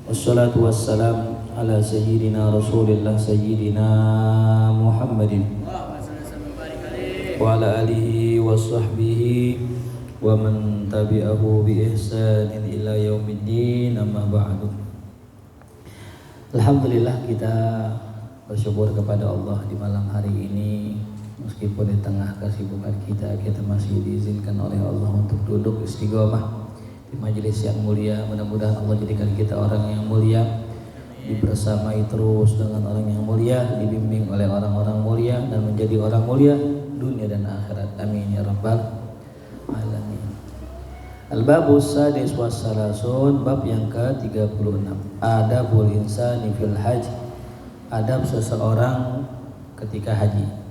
Wassalatu wassalam ala sayyidina Rasulillah sayyidina Muhammadin wa ala alihi wa sahbihi wa man tabi'ahu bi ihsanin ila yaumiddin, amma ba'du. Alhamdulillah, kita bersyukur kepada Allah di malam hari ini. Meskipun di tengah kesibukan kita masih diizinkan oleh Allah untuk duduk istiqomah di majelis yang mulia. Mudah-mudahan Allah jadikan kita orang yang mulia, dibersamai terus dengan orang yang mulia, dibimbing oleh orang-orang mulia, dan menjadi orang mulia dunia dan akhirat. Amin ya rabbal alamin. Al-babus sadis wassalasun, bab yang ke-36. Adabul insani fil hajj, adab seseorang ketika haji.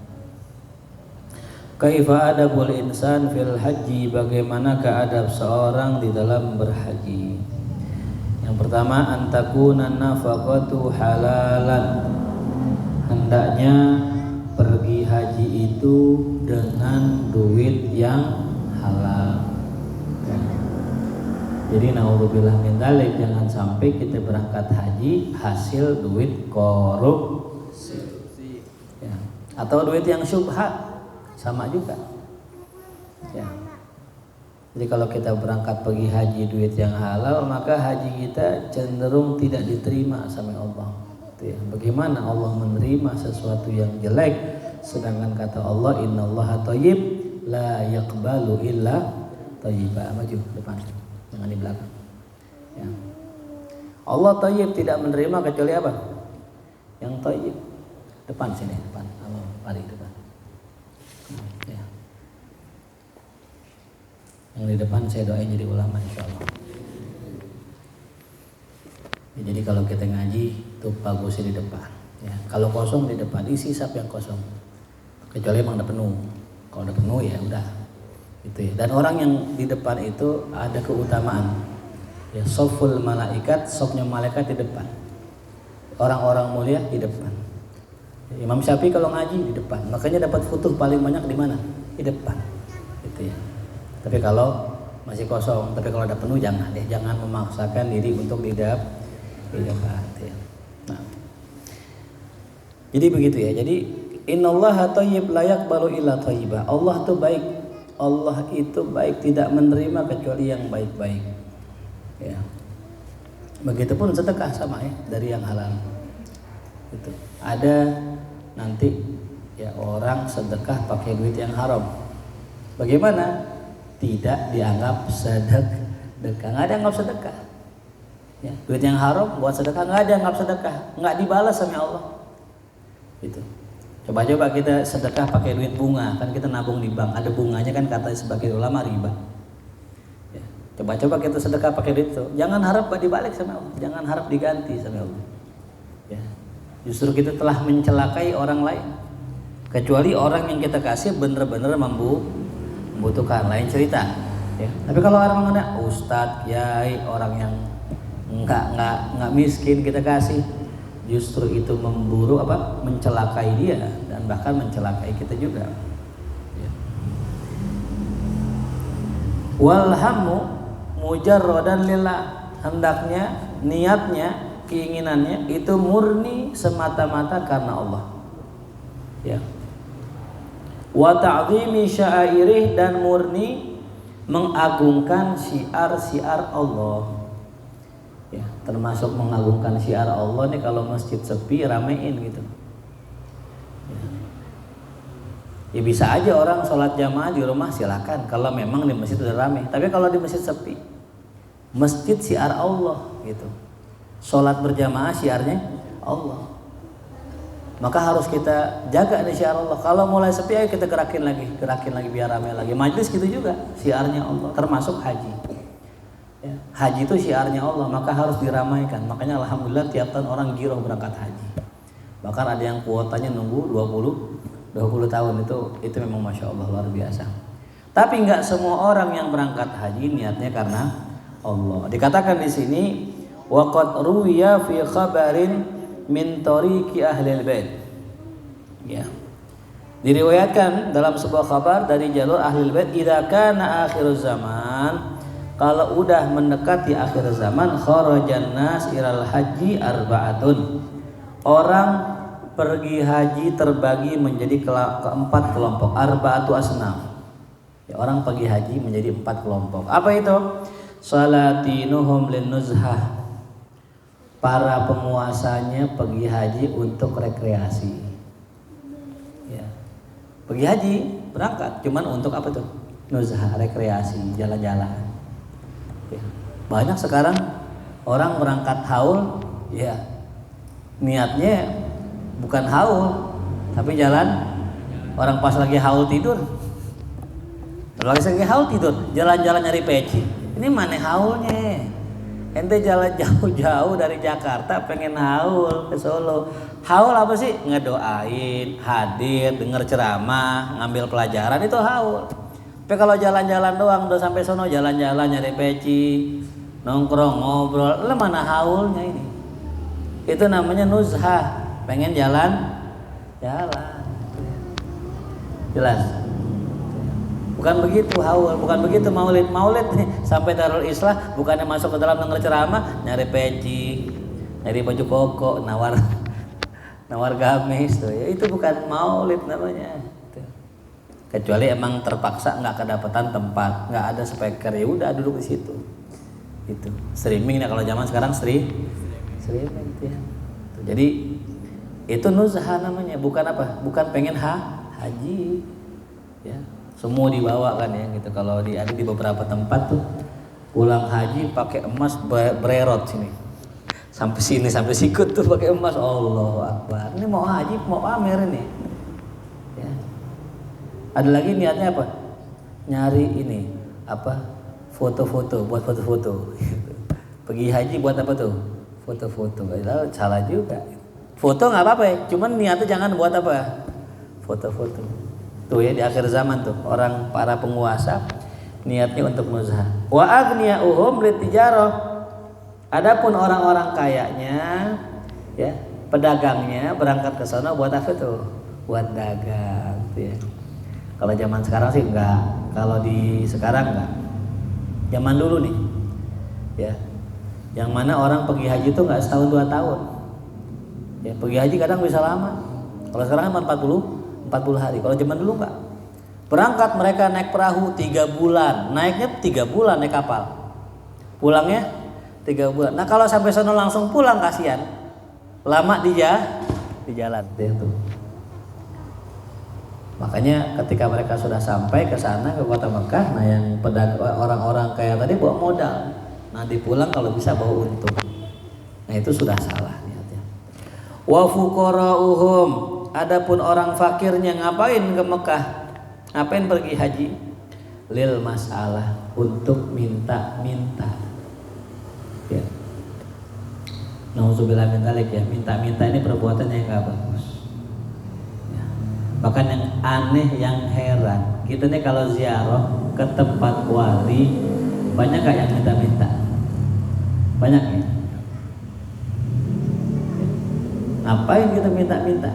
Kaifa adabul insan fil haji, bagaimanakah adab seorang di dalam berhaji? Yang pertama, antakuna nafaqatu halalan, hendaknya pergi haji itu dengan duit yang halal. Jadi naudzubillah min dzalik, jangan sampai kita berangkat haji hasil duit korupsi ya, atau duit yang syubhat, sama juga ya. Jadi kalau kita berangkat pergi haji duit yang halal, maka haji kita cenderung tidak diterima sama Allah ya. Bagaimana Allah menerima sesuatu yang jelek, sedangkan kata Allah innallaha thayyib la yaqbalu illa thayyiba. Maju depan, jangan di belakang ya. Allah thayyib, tidak menerima kecuali apa? Yang thayyib. Depan sini, depan. Mari depan ya. Yang di depan saya doain jadi ulama insyaallah ya. Jadi kalau kita ngaji tuh bagusnya di depan ya. Kalau kosong di depan, isi sap yang kosong, kecuali emang udah penuh. Kalau udah penuh ya udah gitu ya. Dan orang yang di depan itu ada keutamaan ya. Soful malaikat, sofnya malaikat di depan, orang-orang mulia di depan. Imam Syafi'i kalau ngaji di depan, makanya dapat futuh paling banyak di mana? Di depan gitu ya. Tapi kalau masih kosong, tapi kalau ada penuh jangan deh, jangan memaksakan diri untuk di depan ya. Nah, jadi begitu ya. Jadi innallaha thayyib la yaqbalu illa thayyiba. Allah tuh baik, Allah itu baik, tidak menerima kecuali yang baik-baik ya. Begitupun sedekah sama ya, dari yang halal itu. Ada nanti ya orang sedekah pakai duit yang haram, bagaimana? Tidak dianggap sedekah, nggak ada anggap sedekah ya. Duit yang haram buat sedekah, nggak ada anggap sedekah, nggak dibalas sama Allah itu. Coba-coba kita sedekah pakai duit bunga, kan kita nabung di bank, ada bunganya kan, kata sebagian ulama riba ya. Coba-coba kita sedekah pakai duit itu, jangan harap gak dibalik sama Allah, jangan harap diganti sama Allah ya. Justru kita telah mencelakai orang lain, kecuali orang yang kita kasih benar-benar membutuhkan, lain cerita ya. Tapi kalau orang mana ustadz, kiai, orang yang nggak miskin kita kasih, justru itu memburu apa? Mencelakai dia, dan bahkan mencelakai kita juga ya. Walhamu mujarradan lillah, hendaknya niatnya, keinginannya itu murni semata-mata karena Allah ya. Wa ta'zimi sya'airih, dan murni mengagungkan syiar-syiar Allah ya. Termasuk mengagungkan syiar Allah nih, kalau masjid sepi ramein gitu ya. Ya bisa aja orang sholat jamaah di rumah, silakan kalau memang di masjid udah rame. Tapi kalau di masjid sepi, masjid syiar Allah gitu, sholat berjamaah syiarnya Allah, maka harus kita jaga nih syiar Allah. Kalau mulai sepi, ayo kita gerakin lagi biar ramai lagi. Majlis gitu juga syiarnya Allah, termasuk haji ya. Haji itu syiarnya Allah, maka harus diramaikan. Makanya alhamdulillah tiap tahun orang giroh berangkat haji. Bahkan ada yang kuotanya nunggu 20 tahun, itu memang masya Allah luar biasa. Tapi nggak semua orang yang berangkat haji niatnya karena Allah. Dikatakan di sini wa qad ruwiya fi khabarin min tariqi ahlil bait ya. Diriwayatkan dalam sebuah kabar dari jalur ahlul bait, idza kana akhir zaman, kalau udah mendekati akhir zaman, kharajan nas ilal haji arba'atun. Orang pergi haji terbagi menjadi keempat kelompok, arba'atu asnaf. Ya, orang pergi haji menjadi 4 kelompok. Apa itu? Salatinuhum linnuzhah. Para penguasanya pergi haji untuk rekreasi. Ya. Pergi haji berangkat, cuman untuk apa tuh? Nuzhah, rekreasi, jalan-jalan. Ya. Banyak sekarang orang berangkat haul, ya niatnya bukan haul, tapi jalan. Orang pas lagi haul tidur, jalan-jalan nyari peci. Ini mana haulnya? Ente jalan jauh-jauh dari Jakarta pengen haul ke Solo. Haul apa sih? Ngedoain, hadir, denger ceramah, ngambil pelajaran, itu haul. Tapi kalau jalan-jalan doang, udah sampai sono jalan-jalan nyari peci, nongkrong, ngobrol, lah mana haulnya ini? Itu namanya nuzhah, pengen jalan. Jelas? Bukan begitu haul, bukan begitu maulid. Maulid nih sampai Darul Islah bukannya masuk ke dalam denger ceramah, nyari peci, nyari baju koko, nawar gamis tuh. Ya, itu bukan maulid namanya. Kecuali emang terpaksa nggak kedapatan tempat, nggak ada speaker, ya udah duduk di situ. Itu streaming ya, kalau zaman sekarang streaming itu ya. Jadi itu nuzhah namanya, bukan apa? Bukan pengen haji. Ya, semua dibawa kan ya gitu. Kalau ada di beberapa tempat tuh pulang haji pakai emas bererot sini. Sampai sini, sampai sikut tuh pakai emas. Allahu Akbar. Ini mau haji, mau pamer ini. Ya. Ada lagi niatnya apa? Nyari ini apa? Foto-foto, buat foto-foto. Pergi haji buat apa tuh? Foto-foto. Salah juga. Foto nggak apa-apa ya, cuman niatnya jangan buat apa? Foto-foto. Tuh ya di akhir zaman tuh orang para penguasa niatnya untuk nuzhah. Wa aghniya'uhum litijarah. Adapun orang-orang kayanya, ya pedagangnya berangkat ke sana buat apa tuh? Buat dagang. Tuh ya. Kalau zaman sekarang sih enggak, kalau di sekarang enggak. Zaman dulu nih, ya, yang mana orang pergi haji itu enggak setahun 2 tahun. Ya, pergi haji kadang bisa lama. Kalau sekarang kan 40 hari. Kalau zaman dulu enggak. Berangkat mereka naik perahu 3 bulan, naiknya 3 bulan naik kapal, pulangnya 3 bulan. Nah kalau sampai sana langsung pulang kasihan, lama di jalan tuh. Makanya ketika mereka sudah sampai ke sana ke kota Mekah, nah yang orang-orang kaya tadi bawa modal, nanti pulang kalau bisa bawa untung. Nah itu sudah salah niatnya. Wa fuqara'uhum, adapun orang fakirnya ngapain ke Mekah? Ngapain pergi haji? Lil masalah, untuk minta-minta. Ya. Nauzubillah min dzalik ya, minta-minta ini perbuatan yang enggak bagus. Bahkan yang aneh, yang heran, kita nih kalau ziarah ke tempat wali banyak gak yang minta-minta? Banyak ya? Ngapain kita minta-minta?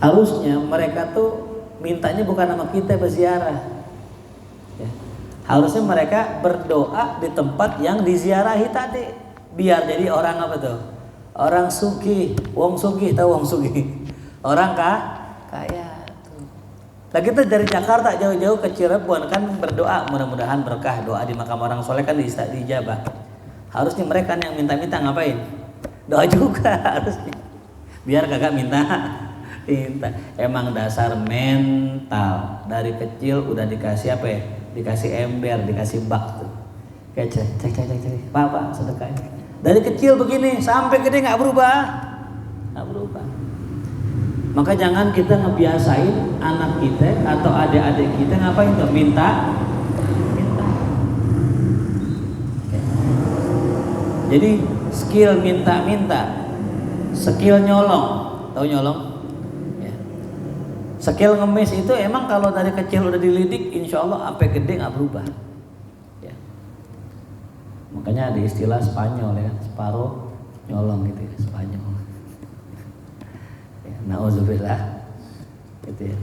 Harusnya mereka tuh mintanya bukan sama kita berziarah ya. Harusnya mereka berdoa di tempat yang diziarahi tadi, biar jadi orang apa tuh? Orang sugih, wong sugih, tahu wong sugih? Orang kaya tuh. Nah kita dari Jakarta jauh-jauh ke Cirebon kan berdoa mudah-mudahan berkah, doa di makam orang soleh kan diijabah. Harusnya mereka yang minta-minta ngapain? Doa juga harusnya. Biar kagak minta. Emang dasar mental dari kecil udah dikasih apa ya? Dikasih ember, dikasih bak tuh. Kayak cek, Pak, sedekah. Dari kecil begini sampai gede nggak berubah. Maka jangan kita ngebiasain anak kita atau adik-adik kita ngapain tuh minta. Jadi skill minta-minta, skill nyolong, tahu nyolong? Ya. Skill ngemis itu emang kalau dari kecil udah dilidik, insya Allah sampai gede nggak berubah. Makanya ada istilah Spanyol ya, separuh nyolong gitu ya, Spanyol. Ya, nauzubillah gitu ya.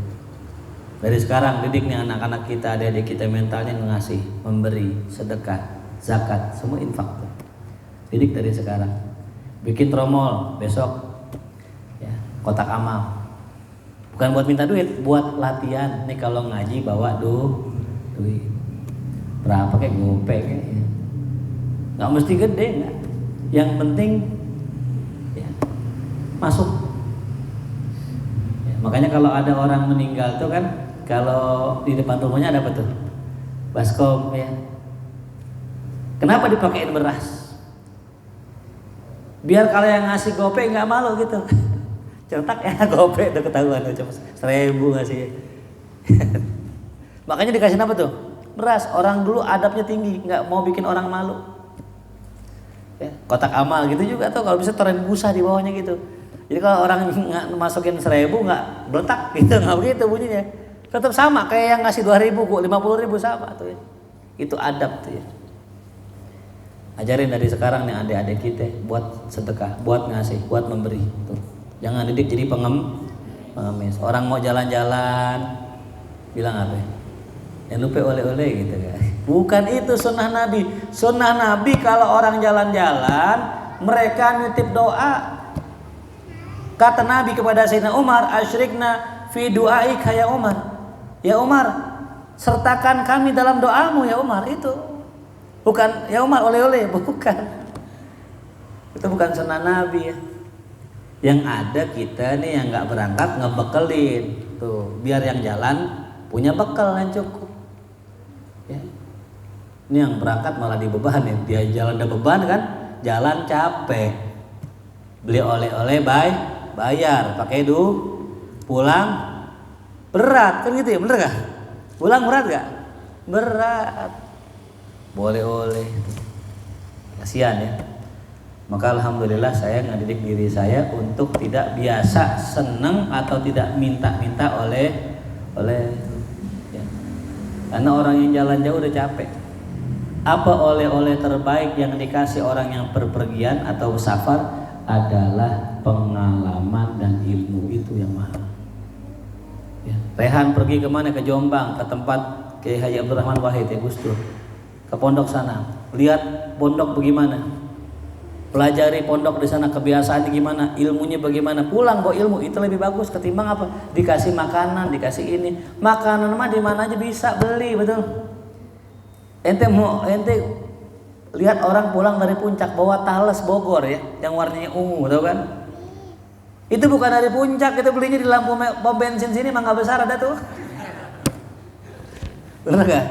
Dari sekarang didik nih anak-anak kita, adik-adik kita mentalnya ngasih, memberi, sedekah, zakat, semua infak tuh. Didik dari sekarang. Bikin tromol besok, ya, kotak amal. Bukan buat minta duit, buat latihan. Nih kalau ngaji bawa duit. Berapa kayak gopek ya. Nggak mesti gede, nggak. Yang penting ya, masuk. Ya, makanya kalau ada orang meninggal tuh kan, kalau di depan rumahnya ada apa tuh? Baskom ya. Kenapa dipakein beras? Biar kalau yang ngasih gopek nggak malu gitu. Cetak ya gopek udah ketahuan cuma 1.000 ngasih. Makanya dikasih apa tuh? Beras. Orang dulu adabnya tinggi, nggak mau bikin orang malu. Ya, kotak amal gitu juga tuh, kalau bisa taruhin busa di bawahnya gitu. Jadi kalau orang nggak masukin 1.000 nggak beletak gitu, nggak begitu bunyinya. Tetap sama kayak yang ngasih 2.000 kok 50.000 sama tuh ya. Itu adab tuh ya. Ajarin dari sekarang nih adik-adik kita buat sedekah, buat ngasih, buat memberi tuh. Jangan didik jadi pengemis. Orang mau jalan-jalan bilang apa? Yang lupa oleh-oleh gitu kan. Bukan itu sunnah Nabi. Sunnah Nabi kalau orang jalan-jalan mereka nitip doa. Kata Nabi kepada Sayyidina Umar, "Asyrikna fi du'aika ya Umar." Ya Umar, sertakan kami dalam doamu ya Umar. Itu bukan ya Umar oleh-oleh, bukan. Itu bukan sunnah Nabi ya. Yang ada kita nih yang nggak berangkat ngebekelin tuh, biar yang jalan punya bekal yang cukup. Ya. Ini yang berangkat malah dibebanin, dia jalan ada beban kan, jalan capek, beli oleh-oleh bayar, pakai pulang berat kan gitu ya, bener gak? Pulang berat gak? Berat, boleh oleh, kasihan ya. Maka alhamdulillah saya ngedidik diri saya untuk tidak biasa seneng atau tidak minta-minta oleh ya. Karena orang yang jalan jauh udah capek. Apa oleh-oleh terbaik yang dikasih orang yang berpergian atau safar adalah pengalaman dan ilmu, itu yang mahal. Ya. Rehan pergi kemana? Ke Jombang, ke tempat Kiai Haji Abdurrahman Wahid ya Gus Dur, ke pondok sana, lihat pondok bagaimana. Pelajari pondok di sana, kebiasaannya gimana, ilmunya bagaimana, pulang bawa ilmu. Itu lebih bagus ketimbang apa? Dikasih makanan, dikasih ini. Makanan mah di mana aja bisa beli, betul. Ente lihat orang pulang dari puncak bawa talas Bogor ya, yang warnanya ungu, tahu kan? Itu bukan dari puncak, itu belinya di lampu pom bensin sini, Mangga Besar ada tuh. Bener gak?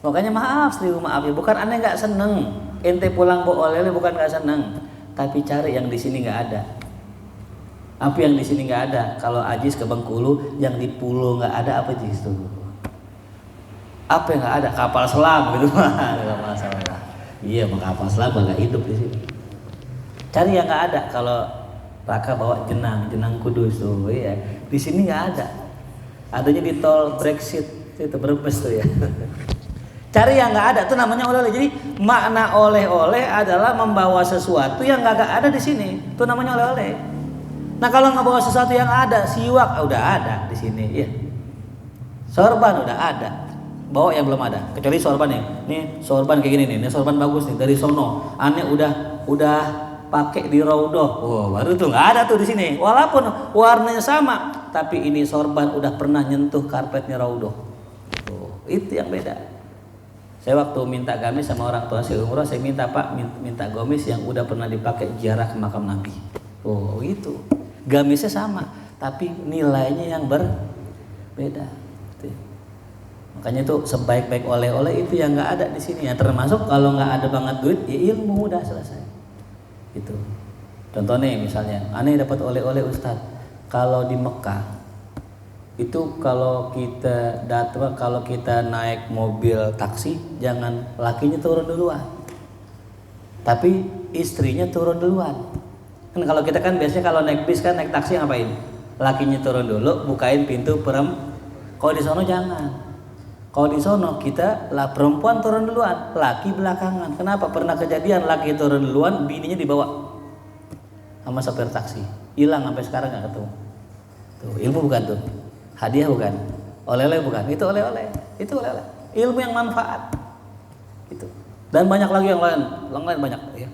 Makanya maaf ya, bukan aneh nggak seneng. Ente pulang bawa oleh-oleh bukan nggak seneng, tapi cari yang di sini nggak ada. Apa yang di sini nggak ada? Kalau Ajis ke Bengkulu, yang di Pulau nggak ada apa Jis tuh? Apa yang nggak ada? Kapal selam gitu mah, kapal selam. Iya, kapal selam nggak hidup di sini. Cari yang nggak ada. Kalau Raka bawa jenang kudus tuh, iya. Di sini nggak ada. Adanya di tol Brexit itu Brebes tuh ya. Cari yang nggak ada, itu namanya oleh-oleh. Jadi makna oleh-oleh adalah membawa sesuatu yang nggak ada di sini, itu namanya oleh-oleh. Nah kalau nggak bawa sesuatu yang ada, siwak udah ada di sini, ya. Sorban udah ada, bawa yang belum ada. Kecuali sorban nih sorban kayak gini nih, ini sorban bagus nih dari sono. Aneh udah pakai di Raudhah, baru tuh nggak ada tuh di sini. Walaupun warnanya sama, tapi ini sorban udah pernah nyentuh karpetnya Raudhah. Itu yang beda. Saya waktu minta gamis sama orang tua saya umroh, saya minta Pak, minta gamis yang udah pernah dipakai ziarah ke makam Nabi. Itu gamisnya sama, tapi nilainya yang berbeda. Makanya itu sebaik-baik oleh-oleh itu yang nggak ada di sini. Ya termasuk kalau nggak ada banget duit, ya ilmu udah selesai. Itu. Contohnya misalnya, aneh dapat oleh-oleh Ustadz. Kalau di Mekah itu kalau kita naik mobil taksi, jangan lakinya turun duluan, tapi istrinya turun duluan. Kan kalau kita kan biasanya kalau naik bis kan naik taksi ngapain? Lakinya turun dulu, bukain pintu Kalau di sono jangan. Kalau di sono kita lah perempuan turun duluan, laki belakangan. Kenapa? Pernah kejadian laki turun duluan, bininya dibawa sama sopir taksi, hilang sampai sekarang nggak ketemu. Tuh ilmu bukan tuh? Hadiah bukan? Oleh-oleh bukan, itu oleh-oleh. Itu oleh-oleh. Ilmu yang manfaat. Gitu. Dan banyak lagi yang lain banyak ya.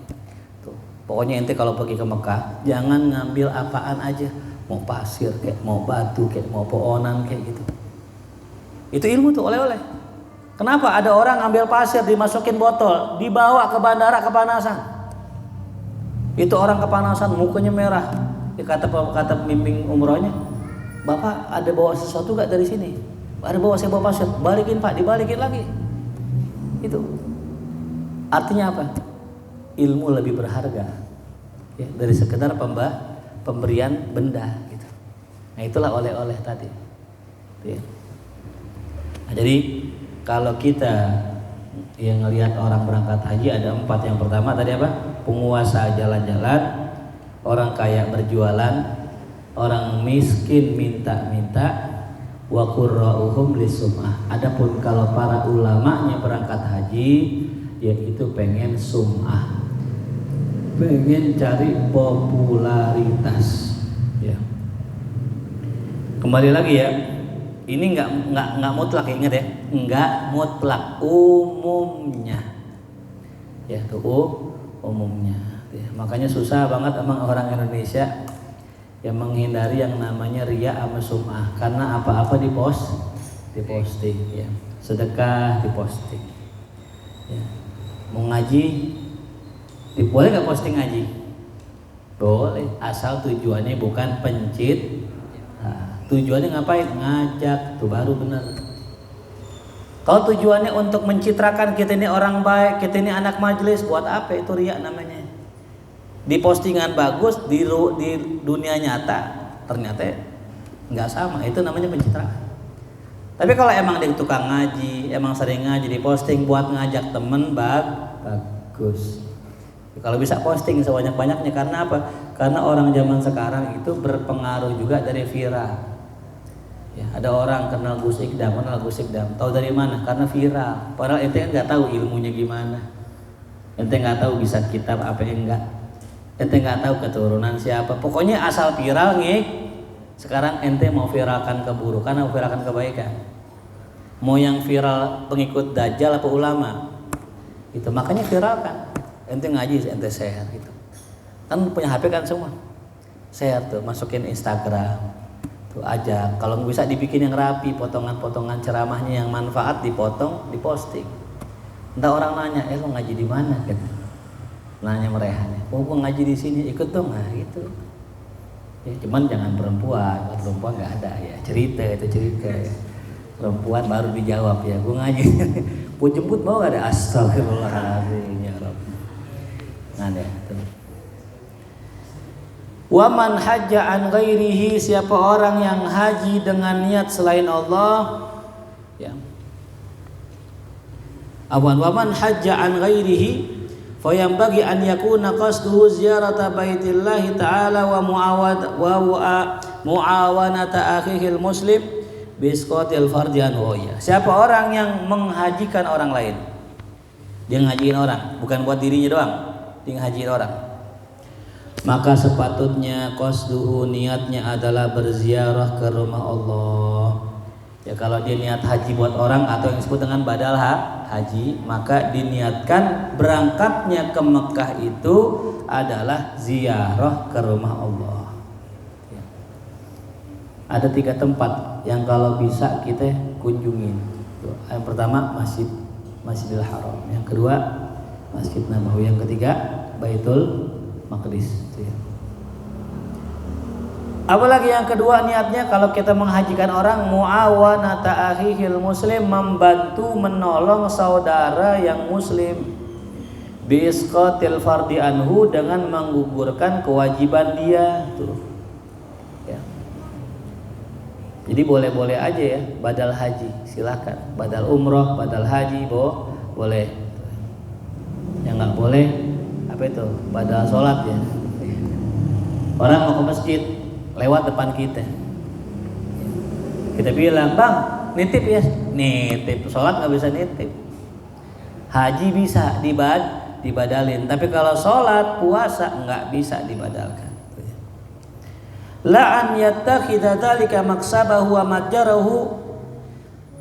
Tuh. Pokoknya ente kalau pergi ke Mekah, jangan ngambil apaan aja. Mau pasir kayak, mau batu kayak, mau pohonan kayak gitu. Itu ilmu tuh oleh-oleh. Kenapa ada orang ambil pasir dimasukin botol, dibawa ke bandara kepanasan. Itu orang kepanasan, mukanya merah. Kata pembimbing umrohnya, Bapak ada bawa sesuatu gak dari sini? Ada saya bawa pasir, balikin Pak, dibalikin lagi. Itu artinya apa? Ilmu lebih berharga ya, dari sekedar pemberian benda gitu. Nah itulah oleh-oleh tadi ya. Nah, jadi kalau kita yang ngelihat orang berangkat haji ada 4. Yang pertama tadi apa? Penguasa jalan-jalan, orang kaya berjualan, orang miskin minta-minta, wa qurra'uhum lisum'ah. Adapun kalau para ulamanya berangkat haji, yaitu pengen sum'ah, pengen cari popularitas. Ya. Kembali lagi ya, ini nggak mutlak, ingat ya, nggak mutlak, umumnya. Ya tuh umumnya. Ya, makanya susah banget emang orang Indonesia yang menghindari yang namanya riya sama sum'ah, karena apa-apa diposting ya. Sedekah diposting ya. Mau ngaji boleh nggak posting ngaji? Boleh, asal tujuannya bukan pencit. Nah, tujuannya ngapain? Ngajak, tuh baru benar. Kalau tujuannya untuk mencitrakan kita ini orang baik, kita ini anak majelis, buat apa? Itu riya namanya. Di postingan bagus, di dunia nyata ternyata nggak sama, itu namanya pencitraan. Tapi kalau emang dia tukang ngaji, emang sering ngaji, di posting buat ngajak temen, bagus. Kalau bisa posting sebanyak-banyaknya, karena apa? Karena orang zaman sekarang itu berpengaruh juga dari viral. Ya, ada orang kenal Gus Ikdam, tahu dari mana? Karena viral. Padahal ente nggak tahu ilmunya gimana, ente nggak tahu bisa kitab apa enggak. Ente nggak tahu keturunan siapa, pokoknya asal viral nih. Sekarang ente mau viralkan keburukan atau viralkan kebaikan? Mau yang viral pengikut Dajjal apa ulama? Itu makanya viralkan. Ente ngaji, ente share gitu. Kan punya HP kan semua. Share tuh, masukin Instagram. Tuh aja. Kalau bisa dibikin yang rapi, potongan-potongan ceramahnya yang manfaat dipotong, diposting. Entah orang nanya, lo ngaji di mana? Gitu. Nanya mereka, gua ngaji di sini, ikut dong, nah gitu. Ya, cuman jangan perempuan, kalau perempuan nggak ada ya, cerita ya. Perempuan baru dijawab ya, gua ngaji. Gua jemput mau nggak ada? Astagfirullahaladzim ya Rabb. Nah deh. Wa man hajja an ghairihi, siapa orang yang haji dengan niat selain Allah, ya. Awan wa man hajja an ghairihi fayambagi an yakuna qasduhu ziyarata baitillahi ta'ala wa muawanata akhihil muslim bisqatil fardi anhu. Siapa orang yang menghajikan orang lain, dia ngajiin orang, bukan buat dirinya doang, dia ngajiin orang, maka sepatutnya qasduhu, niatnya adalah berziarah ke rumah Allah. Ya, kalau dia niat haji buat orang atau yang disebut dengan badal haji, maka diniatkan berangkatnya ke Mekah itu adalah ziarah ke rumah Allah. Ya. Ada 3 tempat yang kalau bisa kita kunjungin. Yang pertama Masjidil Haram, yang kedua Masjid Nabawi, yang ketiga Baitul Maqdis. Ya. Apalagi yang kedua niatnya kalau kita menghajikan orang, muawanata akhihil muslim, membantu menolong saudara yang muslim, bisqatil fardi anhu, dengan menggugurkan kewajiban dia tuh. Ya. Jadi boleh-boleh aja ya badal haji, silakan. Badal umroh, badal haji boleh. Yang nggak boleh apa itu? Badal sholat ya. Orang mau ke masjid lewat depan kita bilang, bang nitip ya, nitip. Sholat nggak bisa nitip, haji bisa dibadalin, tapi kalau sholat puasa nggak bisa dibadalkan. La an yattakhidha dzalika maksabahu wa matjarahu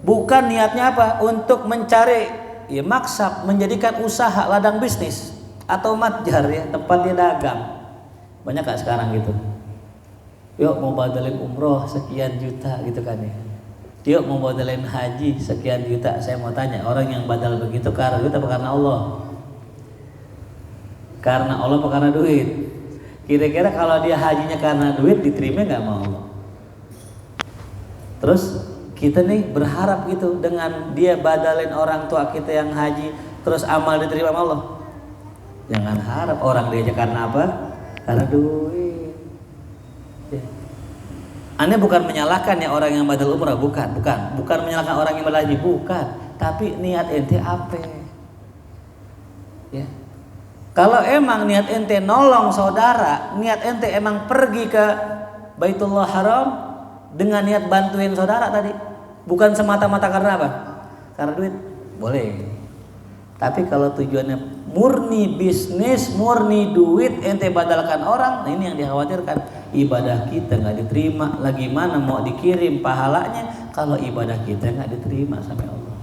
Bukan niatnya apa? Untuk mencari ya maksab, menjadikan usaha ladang bisnis atau matjar ya, tempat dia dagang. Banyak gak sekarang gitu? Yuk mau badalin umroh sekian juta gitu kan ya. Yuk mau badalin haji sekian juta. Saya mau tanya, orang yang badal begitu karena duit apa karena Allah? Karena Allah apa karena duit? Kira-kira kalau dia hajinya karena duit diterima nggak sama Allah? Terus kita nih berharap gitu dengan dia badalin orang tua kita yang haji, terus amal diterima sama Allah. Jangan harap orang diajak karena apa? Karena duit. Ya. Aneh bukan menyalahkan ya orang yang badal umrah, bukan menyalahkan orang yang badal haji, bukan. Tapi niat ente apa? Ya. Kalau emang niat ente nolong saudara, niat ente emang pergi ke Baitullah Haram dengan niat bantuin saudara tadi, bukan semata-mata karena apa? Karena duit, boleh. Tapi kalau tujuannya murni bisnis, murni duit, ente badalkan orang, nah ini yang dikhawatirkan. Ibadah kita nggak diterima, lagi mana mau dikirim pahalanya kalau ibadah kita nggak diterima sama Allah.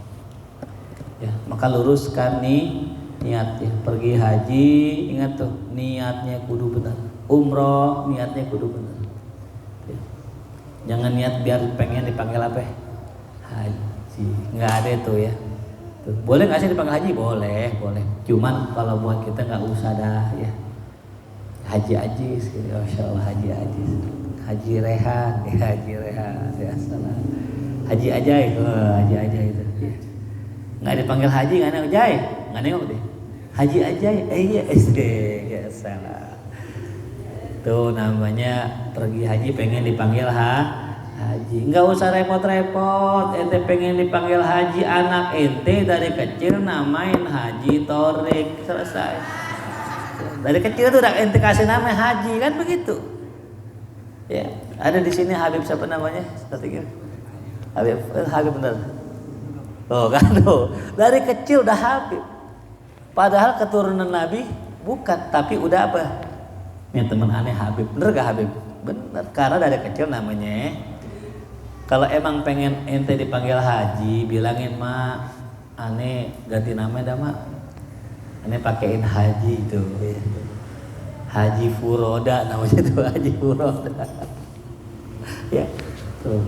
Ya, maka luruskan nih niat ya, pergi haji ingat tuh niatnya kudu benar, umroh niatnya kudu benar ya. Jangan niat biar pengen dipanggil apa haji, nggak ada itu ya tuh. Boleh nggak sih dipanggil haji? Boleh cuman kalau buat kita nggak usah dah ya. Haji Ajis gitu, Masya Allah, Haji Rehan ya salah, Haji Ajai itu ya. Nggak dipanggil haji nggak nengok Jai, nggak nengok deh Haji Ajai, iya SD ya salah. Tuh namanya pergi haji pengen dipanggil haji. Nggak usah repot-repot. Ente pengen dipanggil haji, anak ente dari kecil namain Haji Torik, selesai. Dari kecil tuh udah ente kasih nama haji kan begitu. Ya, ada di sini Habib siapa namanya? Habib bener. Oh kan tuh, dari kecil udah Habib. Padahal keturunan Nabi bukan, tapi udah apa? Ya teman aneh Habib, bener gak Habib? Bener, karena dari kecil namanya. Kalau emang pengen ente dipanggil haji, bilangin mak, aneh ganti nama dah mak. Aneh pakein haji itu, ya. Haji Furoda namanya tuh, Haji Furoda. Ya, tuh.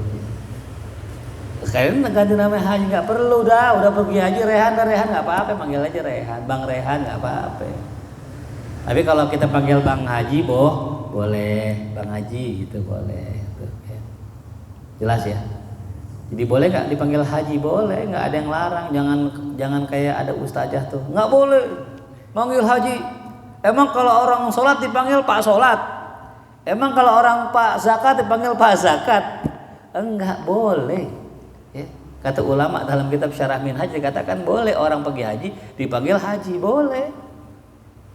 Sekarang ganti nama haji nggak perlu dah, udah pergi haji Rehan nggak apa-apa, panggil aja Rehan, Bang Rehan nggak apa-apa. Tapi kalau kita panggil Bang Haji boleh, Bang Haji gitu boleh, gitu, ya. Jelas ya. Jadi boleh nggak dipanggil haji? Boleh, nggak ada yang larang. Jangan kayak ada ustazah tuh, nggak boleh manggil haji. Emang kalau orang sholat dipanggil Pak Sholat? Emang kalau orang Pak Zakat dipanggil Pak Zakat? Enggak boleh. Ya, kata ulama dalam kitab Syarah Minhaj dikatakan boleh orang pergi haji dipanggil haji, boleh.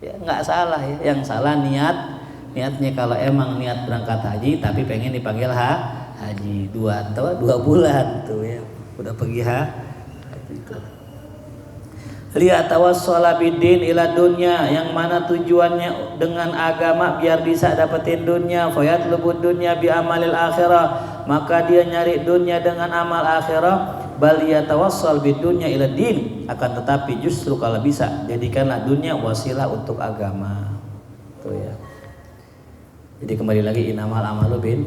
Ya, nggak salah ya. Yang salah niatnya kalau emang niat berangkat haji tapi pengen dipanggil haji 2 bulan tuh ya udah pergi haji itu. Lihat tawassala bidin ila dunya, yang mana tujuannya dengan agama biar bisa dapetin dunia, fayatlubud dunya bi amalil akhirah, maka dia nyari dunia dengan amal akhirah. Bal yatawassal bidunya ila din, akan tetapi justru kalau bisa jadikanlah dunia wasilah untuk agama. Tuh ya. Jadi kembali lagi inamal amalu bin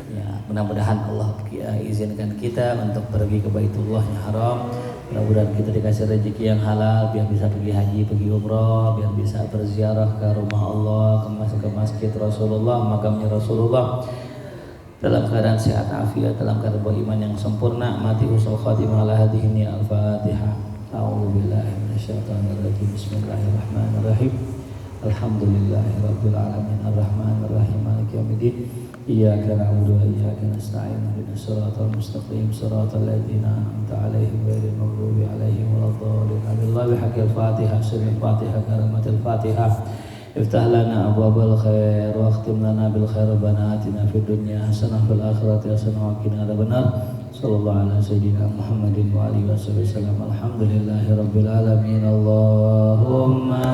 ya, mudah-mudahan Allah izinkan kita untuk pergi ke Baitullahnya Haram. Mudah-mudahan kita dikasih rezeki yang halal biar bisa pergi haji, pergi umrah, biar bisa berziarah ke rumah Allah, ke masjid Rasulullah, makamnya Rasulullah dalam keadaan sehat afiat, dalam keadaan beriman yang sempurna, mati usul khatimah ala hadhihi al-Fatihah. A'udzubillahi minasyaitonirrajim. Bismillahirrahmanirrahim. Alhamdulillahirabbil alamin arrahmanir rahim maliki yaumiddin. Iyyaka na'budu wa iyyaka nasta'in ihdinas siratal mustaqim siratal ladzina an'amta 'alaihim ghairil maghdubi 'alaihim waladdallin. Billahi haqqil Fatihah, sirrul Fatihah, karamatul Fatihah. Iftah lana abwabal khair wa akhtim lana bil khair, rabbana atina fid dunya hasanah fil akhirati hasanah wa qina adzabannar. Sallallahu ala sayyidina Muhammadin wa alihi wasallam. Alhamdulillahirabbil alamin. Allahumma